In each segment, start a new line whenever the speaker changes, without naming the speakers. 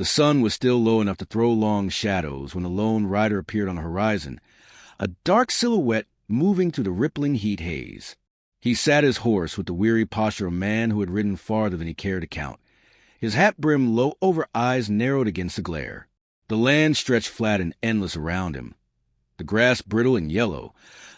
The sun was still low enough to throw long shadows when the lone rider appeared on the horizon, a dark silhouette moving through the rippling heat haze. He sat his horse with the weary posture of a man who had ridden farther than he cared to count, his hat brim low over eyes narrowed against the glare. The land stretched flat and endless around him, the grass brittle and yellow,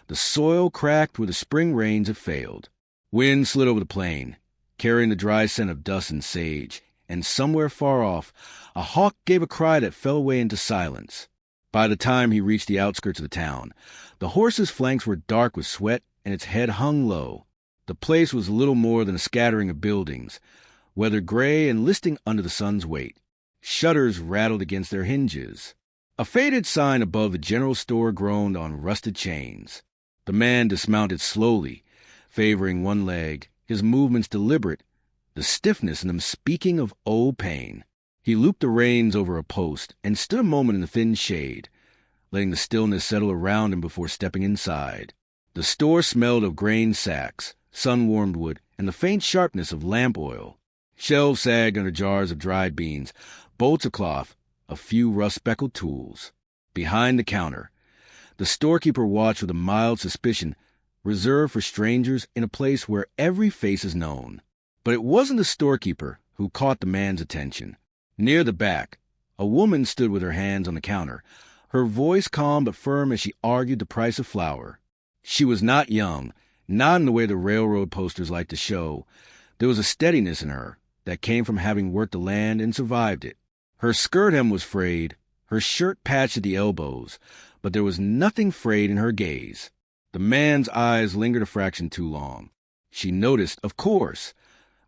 the soil cracked where the spring rains had failed. Wind slid over the plain, carrying the dry scent of dust and sage, and somewhere far off, a hawk gave a cry that fell away into silence. By the time he reached the outskirts of the town, the horse's flanks were dark with sweat and its head hung low. The place was little more than a scattering of buildings, weathered gray and listing under the sun's weight. Shutters rattled against their hinges. A faded sign above the general store groaned on rusted chains. The man dismounted slowly, favoring one leg, his movements deliberate, the stiffness in them speaking of old pain. He looped the reins over a post and stood a moment in the thin shade, letting the stillness settle around him before stepping inside. The store smelled of grain sacks, sun-warmed wood, and the faint sharpness of lamp oil. Shelves sagged under jars of dried beans, bolts of cloth, a few rust-speckled tools. Behind the counter, the storekeeper watched with a mild suspicion, reserved for strangers in a place where every face is known. But it wasn't the storekeeper who caught the man's attention. Near the back, a woman stood with her hands on the counter, her voice calm but firm as she argued the price of flour. She was not young, not in the way the railroad posters like to show. There was a steadiness in her that came from having worked the land and survived it. Her skirt hem was frayed, her shirt patched at the elbows, but there was nothing frayed in her gaze. The man's eyes lingered a fraction too long. She noticed, of course.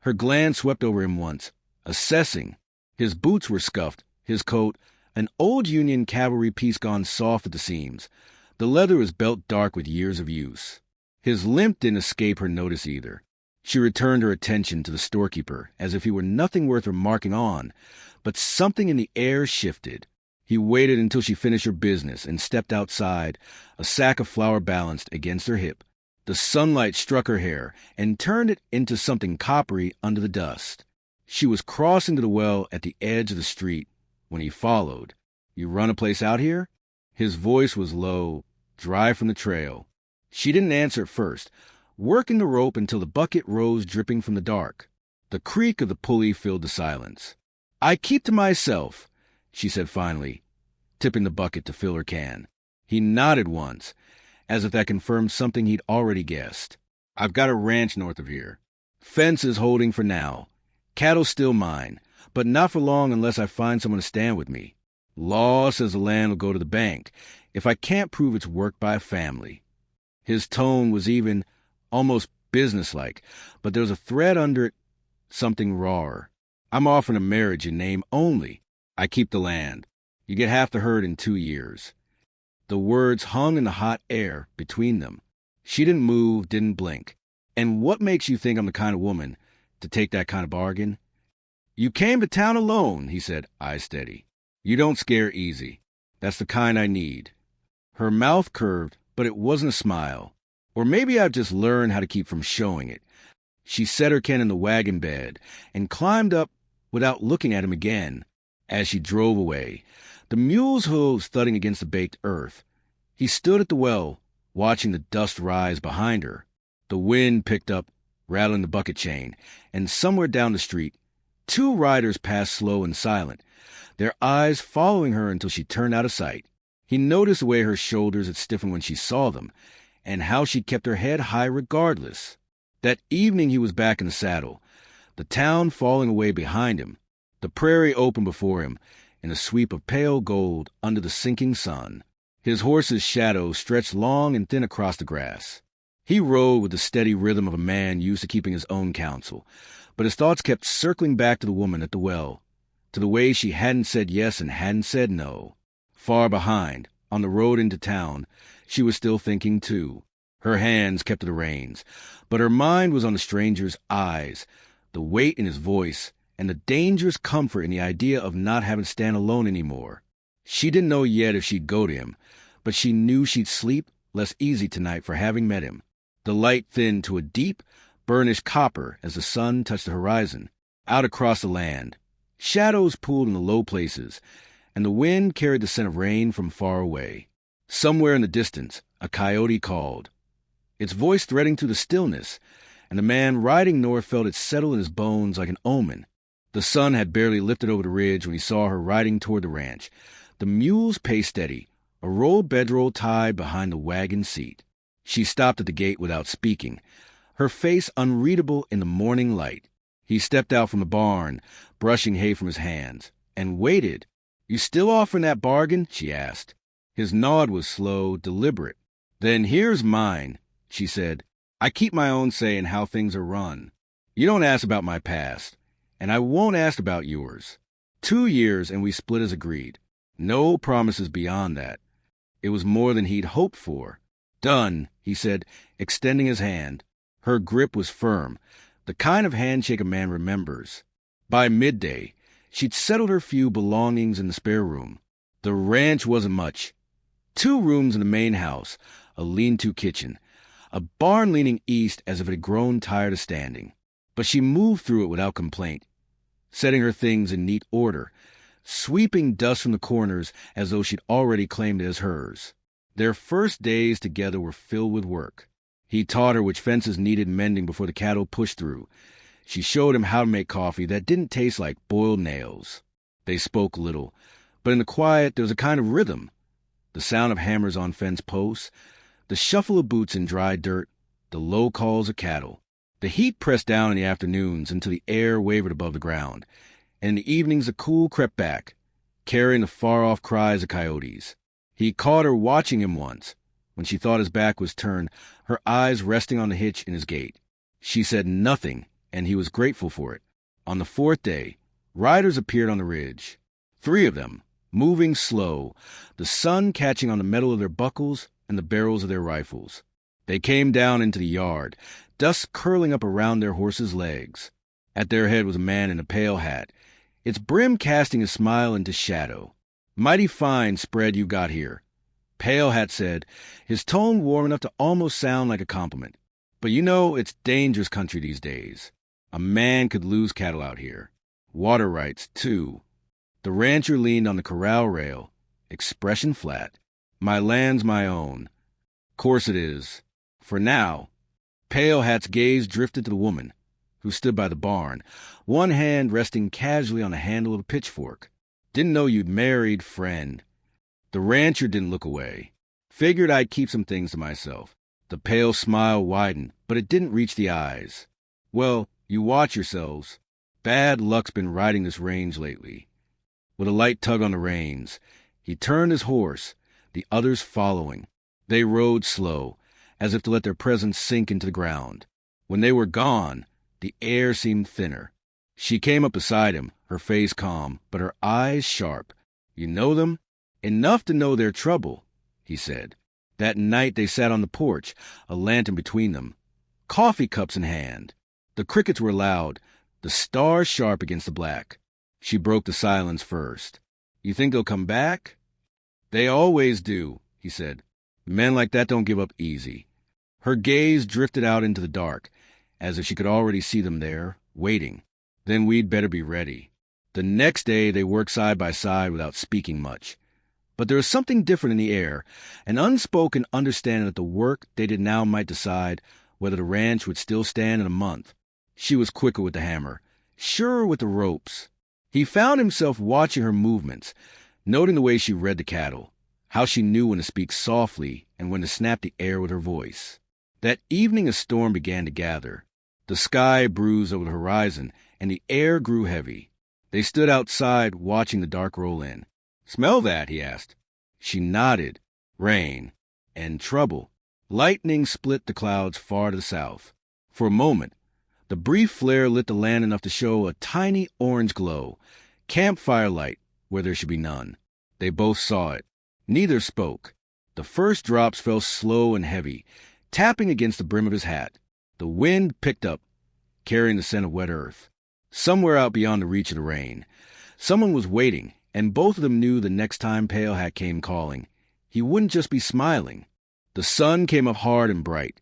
Her glance swept over him once, assessing. His boots were scuffed, his coat, an old Union cavalry piece gone soft at the seams. The leather was belt dark with years of use. His limp didn't escape her notice either. She returned her attention to the storekeeper as if he were nothing worth remarking on, but something in the air shifted. He waited until she finished her business and stepped outside, a sack of flour balanced against her hip. The sunlight struck her hair and turned it into something coppery under the dust. She was crossing to the well at the edge of the street when he followed. "You run a place out here?" His voice was low, dry from the trail. She didn't answer at first, working the rope until the bucket rose dripping from the dark. The creak of the pulley filled the silence. "I keep to myself," she said finally, tipping the bucket to fill her can. He nodded once, as if that confirmed something he'd already guessed. "I've got a ranch north of here. Fence is holding for now. Cattle still mine, but not for long unless I find someone to stand with me. Law says the land will go to the bank if I can't prove it's worked by a family." His tone was even, almost businesslike, but there was a thread under it, something rawer. "I'm offering a marriage in name only. I keep the land. You get half the herd in 2 years. The words hung in the hot air between them. She didn't move, didn't blink. "And what makes you think I'm the kind of woman to take that kind of bargain?" "You came to town alone," he said, eyes steady. "You don't scare easy. That's the kind I need." Her mouth curved, but it wasn't a smile. Or maybe I've just learned how to keep from showing it. She set her can in the wagon bed and climbed up without looking at him again. As she drove away, the mule's hooves thudding against the baked earth, he stood at the well, watching the dust rise behind her. The wind picked up, rattling the bucket chain, and somewhere down the street, 2 riders passed slow and silent, their eyes following her until she turned out of sight. He noticed the way her shoulders had stiffened when she saw them, and how she kept her head high regardless. That evening he was back in the saddle, the town falling away behind him, the prairie open before him, in a sweep of pale gold under the sinking sun. His horse's shadow stretched long and thin across the grass. He rode with the steady rhythm of a man used to keeping his own counsel, but his thoughts kept circling back to the woman at the well, to the way she hadn't said yes and hadn't said no. Far behind, on the road into town, she was still thinking too. Her hands kept to the reins, but her mind was on the stranger's eyes, the weight in his voice, and the dangerous comfort in the idea of not having to stand alone anymore. She didn't know yet if she'd go to him, but she knew she'd sleep less easy tonight for having met him. The light thinned to a deep, burnished copper as the sun touched the horizon. Out across the land, Shadows pooled in the low places, and the wind carried the scent of rain from far away. Somewhere in the distance, a coyote called, its voice threading through the stillness, and the man riding north felt it settle in his bones like an omen. The sun had barely lifted over the ridge when he saw her riding toward the ranch, the mule's pace steady, a rolled bedroll tied behind the wagon seat. She stopped at the gate without speaking, her face unreadable in the morning light. He stepped out from the barn, brushing hay from his hands, and waited. "You still offering that bargain?" she asked. His nod was slow, deliberate. "Then here's mine," she said. "I keep my own say in how things are run. You don't ask about my past, and I won't ask about yours. 2 years and we split as agreed. No promises beyond that." It was more than he'd hoped for. "Done," he said, extending his hand. Her grip was firm, the kind of handshake a man remembers. By midday, she'd settled her few belongings in the spare room. The ranch wasn't much. 2 rooms in the main house, a lean-to kitchen, a barn leaning east as if it had grown tired of standing. But she moved through it without complaint, setting her things in neat order, sweeping dust from the corners as though she'd already claimed it as hers. Their first days together were filled with work. He taught her which fences needed mending before the cattle pushed through. She showed him how to make coffee that didn't taste like boiled nails. They spoke little, but in the quiet there was a kind of rhythm. The sound of hammers on fence posts, the shuffle of boots in dry dirt, the low calls of cattle. The heat pressed down in the afternoons until the air wavered above the ground, and in the evenings the cool crept back, carrying the far-off cries of coyotes. He caught her watching him once, when she thought his back was turned, her eyes resting on the hitch in his gait. She said nothing, and he was grateful for it. On the 4th day, riders appeared on the ridge. 3 of them, moving slow, the sun catching on the metal of their buckles and the barrels of their rifles. They came down into the yard, dust curling up around their horses' legs. At their head was a man in a pale hat, its brim casting a smile into shadow. "Mighty fine spread you got here," Pale Hat said, his tone warm enough to almost sound like a compliment. "But you know it's dangerous country these days. A man could lose cattle out here. Water rights, too." The rancher leaned on the corral rail, expression flat. "My land's my own. Course it is. For now." Pale Hat's gaze drifted to the woman, who stood by the barn, one hand resting casually on the handle of a pitchfork. "Didn't know you'd married, friend." The rancher didn't look away. "Figured I'd keep some things to myself." The pale smile widened, but it didn't reach the eyes. "Well, you watch yourselves. Bad luck's been riding this range lately." With a light tug on the reins, he turned his horse, the others following. They rode slow, as if to let their presence sink into the ground. When they were gone, the air seemed thinner. She came up beside him, her face calm, but her eyes sharp. "You know them?" "Enough to know their trouble," he said. That night they sat on the porch, a lantern between them, coffee cups in hand. The crickets were loud, the stars sharp against the black. She broke the silence first. "You think they'll come back?" "They always do," he said. "Men like that don't give up easy." Her gaze drifted out into the dark, as if she could already see them there, waiting. "Then we'd better be ready." The next day they worked side by side without speaking much. But there was something different in the air, an unspoken understanding that the work they did now might decide whether the ranch would still stand in a month. She was quicker with the hammer, surer with the ropes. He found himself watching her movements, noting the way she read the cattle, how she knew when to speak softly and when to snap the air with her voice. That evening a storm began to gather. The sky bruised over the horizon, and the air grew heavy. They stood outside watching the dark roll in. "Smell that?" he asked. She nodded. Rain. And trouble. Lightning split the clouds far to the south. For a moment, the brief flare lit the land enough to show a tiny orange glow, campfire light where there should be none. They both saw it. Neither spoke. The first drops fell slow and heavy, tapping against the brim of his hat. The wind picked up, carrying the scent of wet earth. Somewhere out beyond the reach of the rain, someone was waiting, and both of them knew the next time Pale Hat came calling, he wouldn't just be smiling. The sun came up hard and bright,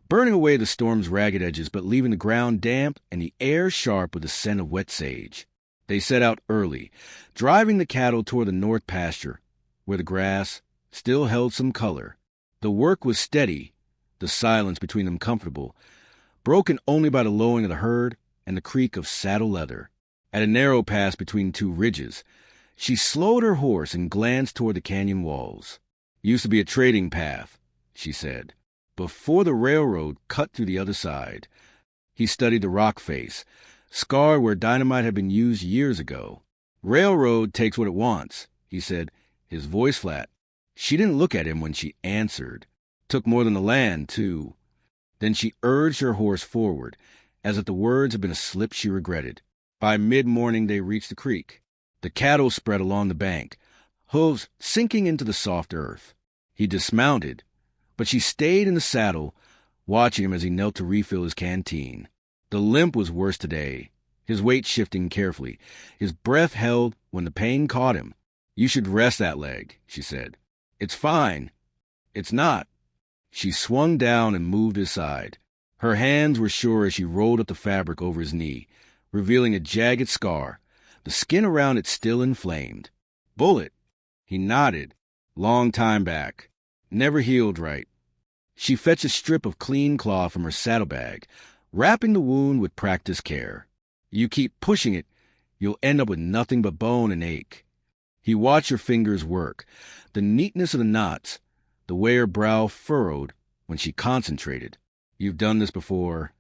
burning away the storm's ragged edges but leaving the ground damp and the air sharp with the scent of wet sage. They set out early, driving the cattle toward the north pasture, where the grass still held some color. The work was steady, the silence between them comfortable, broken only by the lowing of the herd and the creak of saddle leather. At a narrow pass between two ridges, she slowed her horse and glanced toward the canyon walls. "Used to be a trading path," she said, "before the railroad cut through the other side." He studied the rock face, scarred where dynamite had been used years ago. "Railroad takes what it wants," he said, his voice flat. She didn't look at him when she answered. "Took more than the land, too." Then she urged her horse forward, as if the words had been a slip she regretted. By mid-morning they reached the creek. The cattle spread along the bank, hooves sinking into the soft earth. He dismounted, but she stayed in the saddle, watching him as he knelt to refill his canteen. The limp was worse today, his weight shifting carefully, his breath held when the pain caught him. "You should rest that leg," she said. "It's fine." "It's not." She swung down and moved aside. Her hands were sure as she rolled up the fabric over his knee, revealing a jagged scar, the skin around it still inflamed. "Bullet." He nodded. "Long time back. Never healed right." She fetched a strip of clean cloth from her saddlebag, wrapping the wound with practiced care. "You keep pushing it, you'll end up with nothing but bone and ache." He watched her fingers work, the neatness of the knots, the way her brow furrowed when she concentrated. "You've done this before."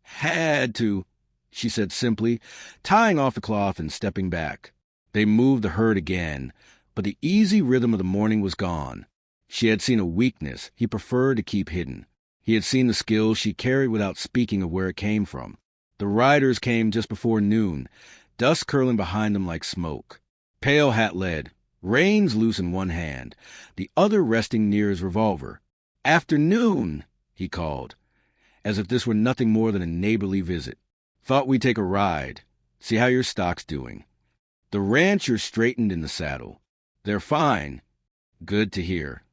"Had to," she said simply, tying off the cloth and stepping back. They moved the herd again, but the easy rhythm of the morning was gone. She had seen a weakness he preferred to keep hidden. He had seen the skill she carried without speaking of where it came from. The riders came just before noon, dust curling behind them like smoke. Pale Hat led, reins loose in one hand, the other resting near his revolver. "Afternoon," he called, as if this were nothing more than a neighborly visit. "Thought we'd take a ride, see how your stock's doing." The rancher straightened in the saddle. "They're fine." "Good to hear."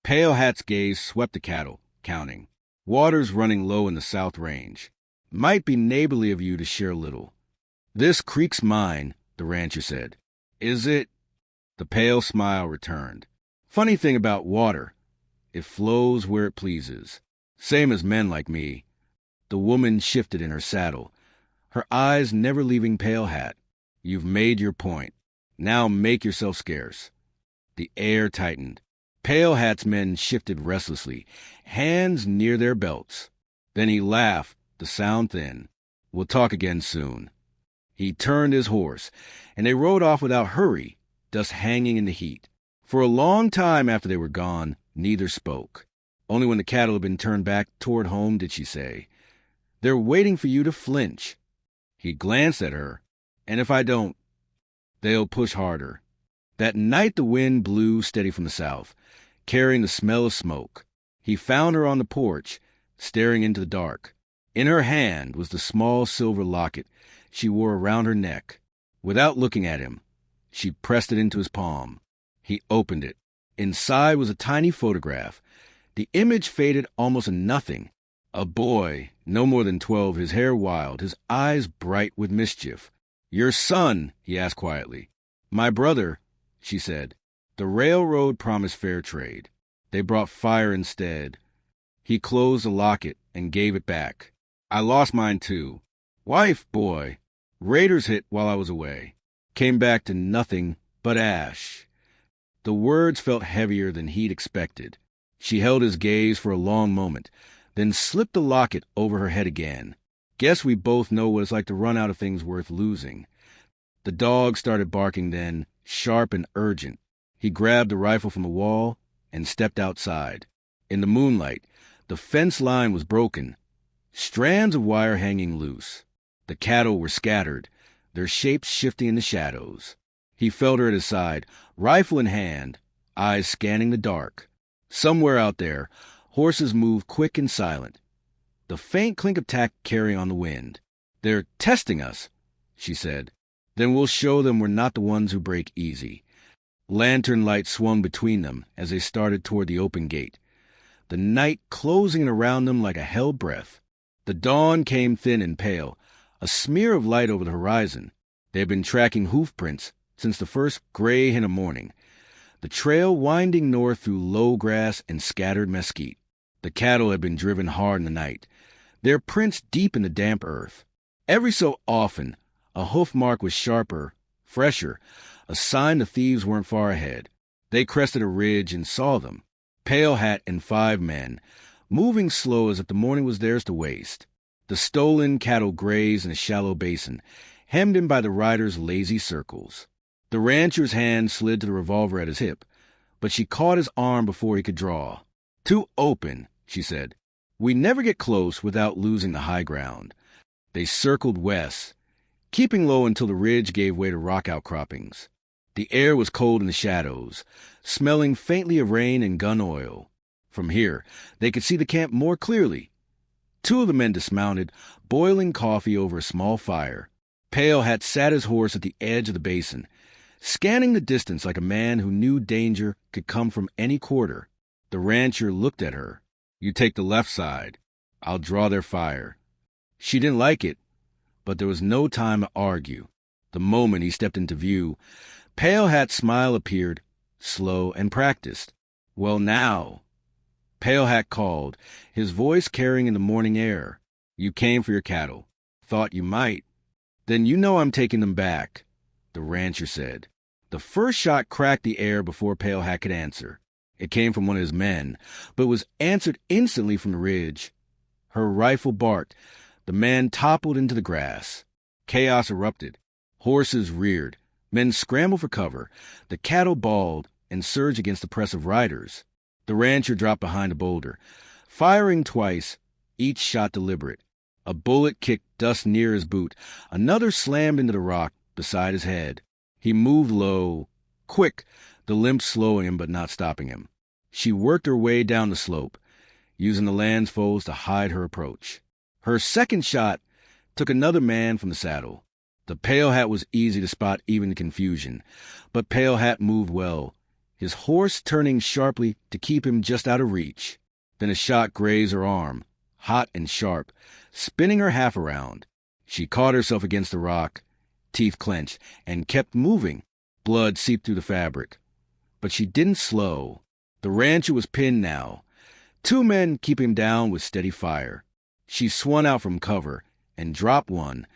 Pale Hat's gaze swept the cattle, counting. "Water's running low in the south range. Might be neighborly of you to share a little." "This creek's mine," the rancher said. "Is it?" The pale smile returned. "Funny thing about water. It flows where it pleases. Same as men like me." The woman shifted in her saddle, her eyes never leaving Pale Hat. "You've made your point. Now make yourself scarce." The air tightened. Pale Hat's men shifted restlessly, hands near their belts. Then he laughed, the sound thin. "We'll talk again soon." He turned his horse, and they rode off without hurry, dust hanging in the heat. For a long time after they were gone, neither spoke. Only when the cattle had been turned back toward home did she say, "They're waiting for you to flinch." He glanced at her. "And if I don't?" "They'll push harder." That night the wind blew steady from the south, carrying the smell of smoke. He found her on the porch, staring into the dark. In her hand was the small silver locket she wore around her neck. Without looking at him, she pressed it into his palm. He opened it. Inside was a tiny photograph. The image faded almost to nothing. A boy, no more than 12, his hair wild, his eyes bright with mischief. "Your son?" he asked quietly. "My brother," she said. "The railroad promised fair trade. They brought fire instead." He closed the locket and gave it back. "I lost mine too. Wife, boy. Raiders hit while I was away. Came back to nothing but ash." The words felt heavier than he'd expected. She held his gaze for a long moment, then slipped the locket over her head again. "Guess we both know what it's like to run out of things worth losing." The dog started barking then, sharp and urgent. He grabbed the rifle from the wall and stepped outside. In the moonlight, the fence line was broken, strands of wire hanging loose. The cattle were scattered, their shapes shifting in the shadows. He felt her at his side, rifle in hand, eyes scanning the dark. Somewhere out there, horses moved quick and silent, the faint clink of tack carrying on the wind. "They're testing us," she said. "Then we'll show them we're not the ones who break easy." Lantern light swung between them as they started toward the open gate, the night closing in around them like a held breath. The dawn came thin and pale, a smear of light over the horizon. They had been tracking hoof prints since the first gray hint of morning, the trail winding north through low grass and scattered mesquite. The cattle had been driven hard in the night, their prints deep in the damp earth. Every so often, a hoof mark was sharper, fresher, a sign the thieves weren't far ahead. They crested a ridge and saw them, Pale Hat and 5 men, moving slow as if the morning was theirs to waste. The stolen cattle grazed in a shallow basin, hemmed in by the riders' lazy circles. The rancher's hand slid to the revolver at his hip, but she caught his arm before he could draw. "Too open," she said. "We never get close without losing the high ground." They circled west, keeping low until the ridge gave way to rock outcroppings. The air was cold in the shadows, smelling faintly of rain and gun oil. From here, they could see the camp more clearly. 2 of the men dismounted, boiling coffee over a small fire. Pale Hat sat his horse at the edge of the basin, scanning the distance like a man who knew danger could come from any quarter. The rancher looked at her. "You take the left side. I'll draw their fire." She didn't like it, but there was no time to argue. The moment he stepped into view, Pale Hat's smile appeared, slow and practiced. "Well, now," Pale Hat called, his voice carrying in the morning air. "You came for your cattle. Thought you might." "Then you know I'm taking them back," the rancher said. The first shot cracked the air before Pale Hat could answer. It came from one of his men, but was answered instantly from the ridge. Her rifle barked. The man toppled into the grass. Chaos erupted. Horses reared. Men scrambled for cover. The cattle bawled and surged against the press of riders. The rancher dropped behind a boulder, firing twice, each shot deliberate. A bullet kicked dust near his boot. Another slammed into the rock beside his head. He moved low, quick, the limp slowing him but not stopping him. She worked her way down the slope, using the land's foes to hide her approach. Her second shot took another man from the saddle. The Pale Hat was easy to spot even in confusion, but Pale Hat moved well, his horse turning sharply to keep him just out of reach. Then a shot grazed her arm, hot and sharp, spinning her half around. She caught herself against the rock, teeth clenched, and kept moving. Blood seeped through the fabric. But she didn't slow. The rancher was pinned now. 2 men keep him down with steady fire. She swung out from cover and dropped one,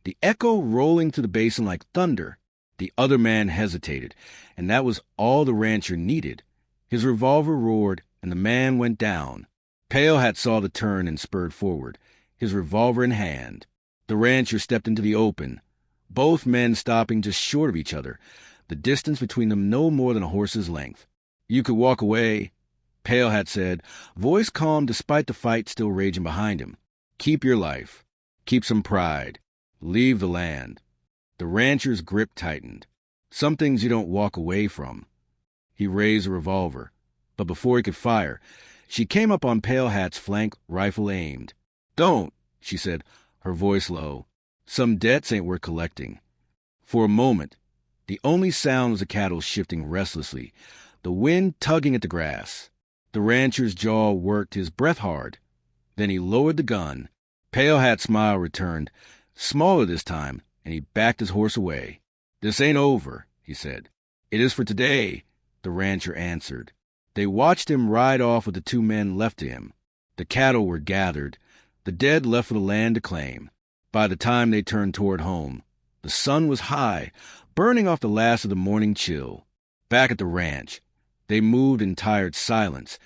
the echo rolling through the basin like thunder. The other man hesitated, and that was all the rancher needed. His revolver roared, and the man went down. Pale Hat saw the turn and spurred forward, his revolver in hand. The rancher stepped into the open, both men stopping just short of each other, the distance between them no more than a horse's length. "You could walk away," Pale Hat said, voice calm despite the fight still raging behind him. "Keep your life. Keep some pride. Leave the land." The rancher's grip tightened. "Some things you don't walk away from." He raised a revolver, but before he could fire, she came up on Pale Hat's flank, rifle aimed. "Don't," she said, her voice low. "Some debts ain't worth collecting." For a moment, the only sound was the cattle shifting restlessly, the wind tugging at the grass. The rancher's jaw worked, his breath hard. Then he lowered the gun. Pale Hat's smile returned, smaller this time, and he backed his horse away. "This ain't over," he said. "It is for today," the rancher answered. They watched him ride off with the 2 men left to him. The cattle were gathered, the dead left for the land to claim. By the time they turned toward home, the sun was high, burning off the last of the morning chill. Back at the ranch, they moved in tired silence,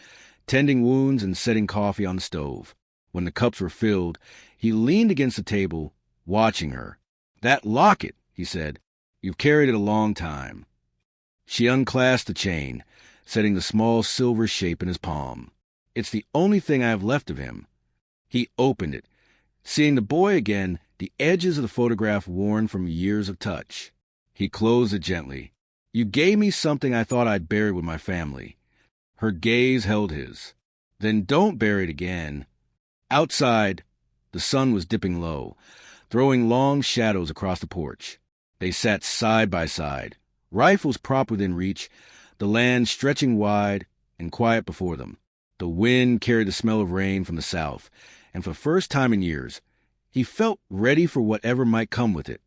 tending wounds and setting coffee on the stove. When the cups were filled, he leaned against the table, watching her. "That locket," he said. "You've carried it a long time." She unclasped the chain, setting the small silver shape in his palm. "It's the only thing I have left of him." He opened it, seeing the boy again, the edges of the photograph worn from years of touch. He closed it gently. "You gave me something I thought I'd bury with my family." Her gaze held his. "Then don't bury it again." Outside, the sun was dipping low, throwing long shadows across the porch. They sat side by side, rifles propped within reach, the land stretching wide and quiet before them. The wind carried the smell of rain from the south, and for the first time in years, he felt ready for whatever might come with it.